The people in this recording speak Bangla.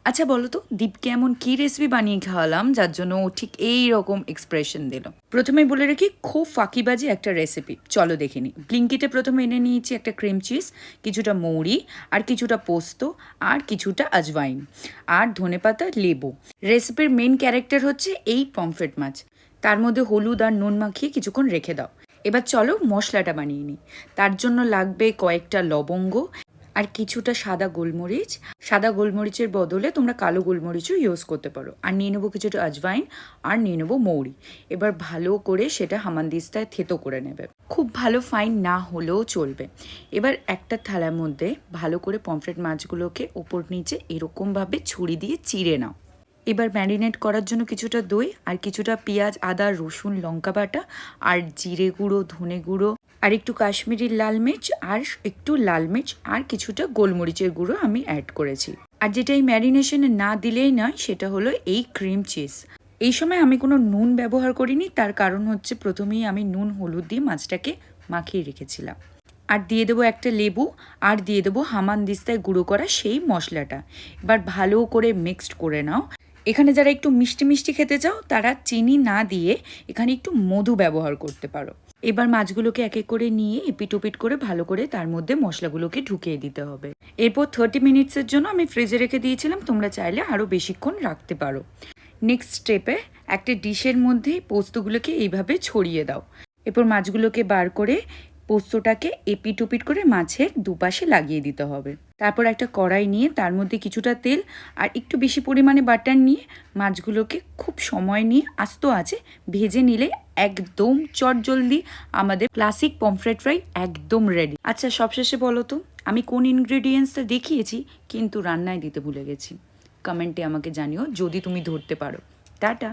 আচ্ছা বলো তো, দীপকে এমন কী রেসিপি বানিয়ে খাওয়ালাম যার জন্য ও ঠিক এই রকম এক্সপ্রেশন দিল। প্রথমেই বলে রাখি, খুব ফাঁকিবাজি একটা রেসিপি, চলো দেখে নিই। ব্লিঙ্কিটে প্রথমে এনে নিয়েছি একটা ক্রিম চিজ, কিছুটা মৌরি, আর কিছুটা পোস্ত, আর কিছুটা আজওয়াইন, আর ধনেপাতা, লেবু। রেসিপির মেন ক্যারেক্টার হচ্ছে এই পমফ্রেট মাছ। তার মধ্যে হলুদ আর নুন মাখিয়ে কিছুক্ষণ রেখে দাও। এবার চলো মশলাটা বানিয়ে নিই। তার জন্য লাগবে কয়েকটা লবঙ্গ আর কিছুটা সাদা গোলমরিচ। সাদা গোলমরিচের বদলে তোমরা কালো গোলমরিচও ইউজ করতে পারো। আর নিয়ে নেবো কিছুটা আজওয়াইন, আর নিয়ে নেবো মৌরি। এবার ভালো করে সেটা হামানদিস্তায় থেতো করে নেবে, খুব ভালো ফাইন না হলেও চলবে। এবার একটা থালার মধ্যে ভালো করে পমফ্রেট মাছগুলোকে ওপর নিচে এরকমভাবে ছুরি দিয়ে চিড়ে নাও। এবার ম্যারিনেট করার জন্য কিছুটা দই আর কিছুটা পেঁয়াজ, আদা, রসুন, লঙ্কা বাটা, আর জিরে গুঁড়ো, ধনে গুঁড়ো, আর একটু কাশ্মীরি লাল মির্চ, আর একটু লাল মির্চ, আর কিছুটা গোলমরিচের গুঁড়ো আমি অ্যাড করেছি। আর যেটা এই ম্যারিনেশনে না দিলেই নয় সেটা হলো এই ক্রিম চিজ। এই সময় আমি কোনো নুন ব্যবহার করিনি, তার কারণ হচ্ছে প্রথমেই আমি নুন হলুদ দিয়ে মাছটাকে মাখিয়ে রেখেছিলাম। আর দিয়ে দেবো একটা লেবু, আর দিয়ে দেবো হামানদিস্তায় গুঁড়ো করা সেই মশলাটা। এবার ভালো করে মিক্সড করে নাও। এখানে যারা একটু মিষ্টি মিষ্টি খেতে চাও তারা চিনি না দিয়ে এখানে একটু মধু ব্যবহার করতে পারো। এবার মাছগুলোকে এক এক করে নিয়ে এপিট ওপিট করে ভালো করে তার মধ্যে মশলাগুলোকে ঢুকিয়ে দিতে হবে। এরপর 30 মিনিটসের জন্য আমি ফ্রিজে রেখে দিয়েছিলাম, তোমরা চাইলে আরও বেশিক্ষণ রাখতে পারো। নেক্সট স্টেপে একটা ডিশের মধ্যে পোস্তগুলোকে এইভাবে ছড়িয়ে দাও। এরপর মাছগুলোকে বার করে পোস্তটাকে এপিট ওপিট করে মাছের দুপাশে লাগিয়ে দিতে হবে। তারপর একটা কড়াই নিয়ে তার মধ্যে কিছুটা তেল আর একটু বেশি পরিমাণে বাটার নিয়ে মাছগুলোকে খুব সময় নিয়ে আস্ত আছে ভেজে নিলে একদম চটজলদি আমাদের ক্লাসিক পমফ্রেট ফ্রাই একদম রেডি। আচ্ছা সবশেষে বলো তো, আমি কোন ইনগ্রেডিয়েন্টসটা দেখিয়েছি কিন্তু রান্নায় দিতে ভুলে গেছি? কমেন্টে আমাকে জানিও যদি তুমি ধরতে পারো। টাটা।